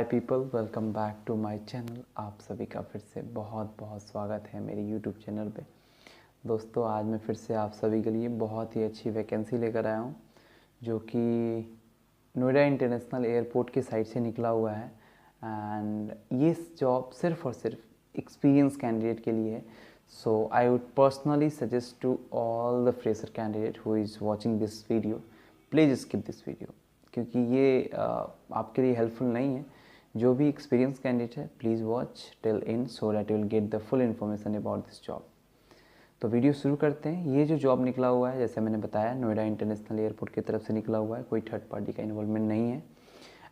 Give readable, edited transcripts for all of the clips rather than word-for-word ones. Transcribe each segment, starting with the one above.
Hi people, welcome back to my channel. आप सभी का फिर से बहुत बहुत स्वागत है मेरे यूट्यूब चैनल पे। दोस्तों, आज मैं फिर से आप सभी के लिए बहुत ही अच्छी वैकेंसी लेकर आया हूँ, जो कि नोएडा इंटरनेशनल एयरपोर्ट की साइड से निकला हुआ है। एंड ये जॉब सिर्फ और सिर्फ एक्सपीरियंस कैंडिडेट के लिए है। So I would personally suggest to all the fresher candidate who is watching this video, please skip this video, क्योंकि ये आपके लिए हेल्पफुल नहीं है। जो भी एक्सपीरियंस कैंडिडेट है, please watch till end so that you will get the full information about this job. तो वीडियो शुरू करते हैं। ये जो जॉब निकला हुआ है, जैसे मैंने बताया, नोएडा इंटरनेशनल एयरपोर्ट की तरफ से निकला हुआ है, कोई थर्ड पार्टी का इन्वॉल्वमेंट नहीं है।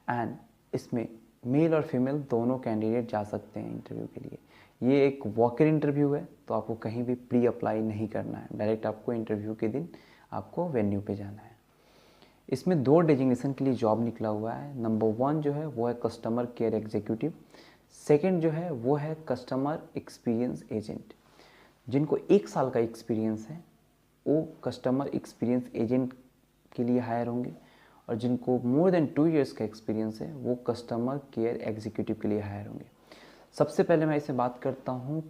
एंड इसमें मेल और फीमेल दोनों कैंडिडेट जा सकते हैं इंटरव्यू के लिए। ये एक वॉक इन इंटरव्यू है, तो आपको कहीं भी प्री अप्लाई नहीं करना है। डायरेक्ट आपको इंटरव्यू के दिन आपको वेन्यू पे जाना है। इसमें दो डेजिग्नेशन के लिए जॉब निकला हुआ है। नंबर 1 जो है वो है कस्टमर केयर एग्जीक्यूटिव। सेकंड जो है वो है कस्टमर एक्सपीरियंस एजेंट। जिनको 1 साल का एक्सपीरियंस है वो कस्टमर एक्सपीरियंस एजेंट के लिए हायर होंगे, और जिनको मोर देन 2 इयर्स का एक्सपीरियंस है वो कस्टमर केयर एग्जीक्यूटिव के लिए हायर होंगे। सबसे पहले मैं इसे बात करता हूँ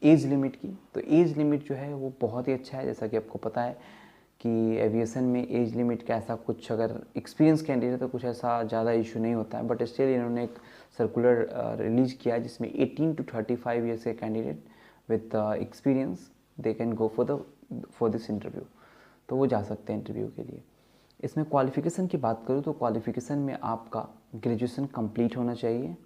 एज लिमिट की। तो एज लिमिट जो है वो बहुत ही अच्छा है। जैसा कि आपको पता है कि एविएशन में एज लिमिट का ऐसा कुछ, अगर एक्सपीरियंस कैंडिडेट तो कुछ ऐसा ज़्यादा इशू नहीं होता है, बट स्टिल इन्होंने एक सर्कुलर रिलीज़ किया है जिसमें 18 to 35 ईयर्स के candidate with experience they can go for this interview. तो वो जा सकते हैं इंटरव्यू के लिए। इसमें क्वालिफ़िकेशन की बात करूँ तो क्वालिफ़िकेशन में आपका ग्रेजुएशन कंप्लीट होना चाहिए,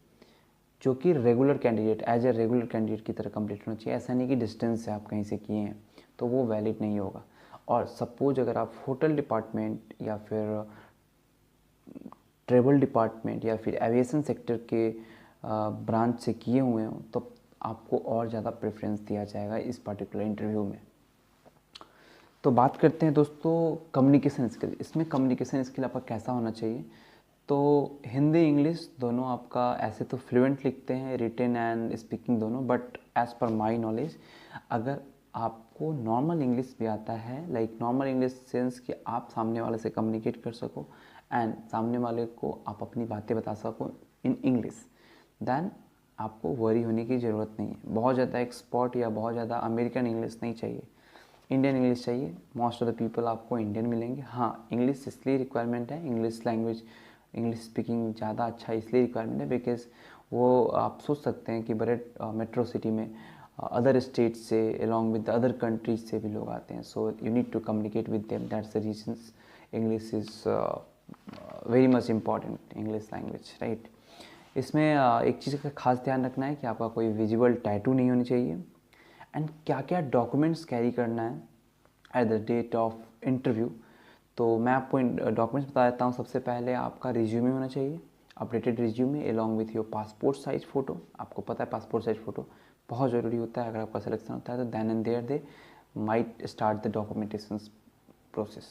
जो कि regular candidate, as a regular candidate की तरह कंप्लीट होना चाहिए। ऐसा नहीं कि डिस्टेंस से आप कहीं से किए हैं तो वो वैलिड नहीं होगा। और सपोज अगर आप होटल डिपार्टमेंट या फिर ट्रेवल डिपार्टमेंट या फिर एविएशन सेक्टर के ब्रांच से किए हुए हों तो आपको और ज़्यादा प्रेफरेंस दिया जाएगा इस पर्टिकुलर इंटरव्यू में। तो बात करते हैं दोस्तों कम्युनिकेशन स्किल। इसमें कम्युनिकेशन स्किल आपका कैसा होना चाहिए? तो हिंदी इंग्लिश दोनों आपका, ऐसे तो फ्लुएंट लिखते हैं रिटन एंड स्पीकिंग दोनों, but as per my knowledge अगर आपको नॉर्मल इंग्लिश भी आता है, लाइक नॉर्मल इंग्लिश सेंस कि आप सामने वाले से कम्युनिकेट कर सको एंड सामने वाले को आप अपनी बातें बता सको इन इंग्लिश, देन आपको वरी होने की ज़रूरत नहीं है। बहुत ज़्यादा एक्सपर्ट या बहुत ज़्यादा अमेरिकन इंग्लिश नहीं चाहिए, इंडियन इंग्लिश चाहिए। मोस्ट ऑफ द पीपल आपको इंडियन मिलेंगे। हाँ, इंग्लिश इसलिए रिक्वायरमेंट है, इंग्लिश लैंग्वेज, इंग्लिश स्पीकिंग ज़्यादा अच्छा इसलिए रिक्वायरमेंट है बिकॉज वो आप सोच सकते हैं कि बड़े मेट्रो सिटी में अदर स्टेट से अलॉन्ग विद अदर कंट्रीज से भी लोग आते हैं। So you need to communicate with them, that's the reasons English is very much important, English language, right. इसमें एक चीज़ का खास ध्यान रखना है कि आपका कोई विजुअल टैटू नहीं होनी चाहिए। एंड क्या क्या डॉक्यूमेंट्स कैरी करना है at the date of interview, तो मैं आपको डॉक्यूमेंट्स बता देता हूँ। सबसे पहले आपका रिज्यूमे होना चाहिए, updated resume along with your passport size photo. आपको पता है पासपोर्ट साइज फ़ोटो बहुत ज़रूरी होता है। अगर आपका सिलेक्शन होता है तो then and there they might start the documentation process.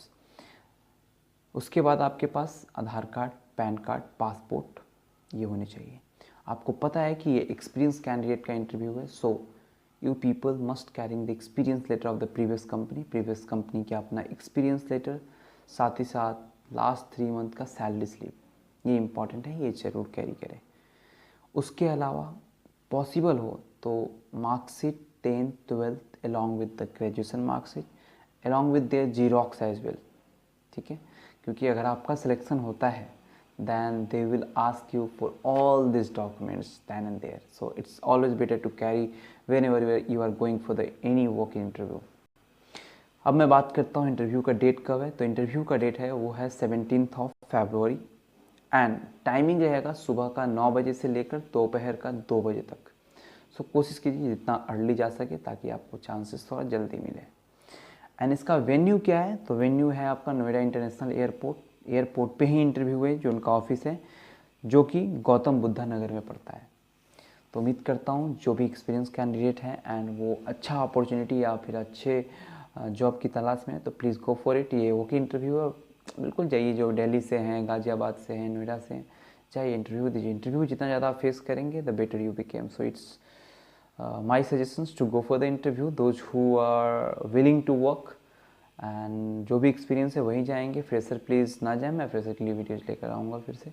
उसके बाद आपके पास Aadhaar card, PAN card, passport ये होने चाहिए। आपको पता है कि ये एक्सपीरियंस कैंडिडेट का इंटरव्यू है, so you people must carrying the experience letter of the previous company का अपना एक्सपीरियंस लेटर, साथ ही साथ लास्ट 3 मंथ का सैलरी स्लिप। ये इंपॉर्टेंट है, ये ज़रूर कैरी करें। उसके अलावा पॉसिबल हो तो marksheet 10th 12th along with the graduation marksheet along with their xerox as well, ठीक है। क्योंकि अगर आपका सिलेक्शन होता है then they will ask you for all these documents then and there, so it's always better to carry whenever you are going for the any walk-in interview। अब मैं बात करता हूँ इंटरव्यू का डेट कब है। तो इंटरव्यू का डेट है वो है 17th February एंड टाइमिंग रहेगा सुबह का 9 बजे से लेकर दोपहर का 2 बजे तक। सो कोशिश कीजिए जितना अर्ली जा सके ताकि आपको चांसेस थोड़ा जल्दी मिले। एंड इसका वेन्यू क्या है? तो वेन्यू है आपका नोएडा इंटरनेशनल एयरपोर्ट पे ही इंटरव्यू है, जो उनका ऑफिस है, जो कि गौतम बुद्धा नगर में पड़ता है। तो उम्मीद करता हूँ जो भी एक्सपीरियंस कैंडिडेट हैं एंड वो अच्छा अपॉर्चुनिटी या फिर अच्छे जॉब की तलाश में है तो प्लीज़ गो फॉर इट। ये वो की इंटरव्यू है, बिल्कुल जाइए। जो दिल्ली से हैं, गाज़ियाबाद से हैं, नोएडा से हैं, चाहिए इंटरव्यू दीजिए। इंटरव्यू जितना ज़्यादा फेस करेंगे the better you became. So it's my suggestions to go for the interview, those who are willing to work and जो भी एक्सपीरियंस है वहीं जाएंगे। फ्रेशर प्लीज़ ना जाए, मैं फ्रेशर के लिए वीडियोज़ लेकर आऊँगा फिर से।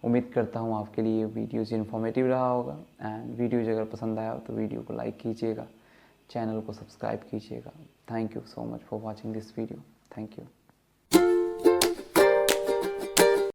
उम्मीद करता हूँ आपके लिए वीडियोज़ इन्फॉर्मेटिव रहा होगा। एंड वीडियोज़ अगर पसंद आया हो तो वीडियो को लाइक कीजिएगा, चैनल को सब्सक्राइब कीजिएगा। Thank you so much for watching this video. Thank you.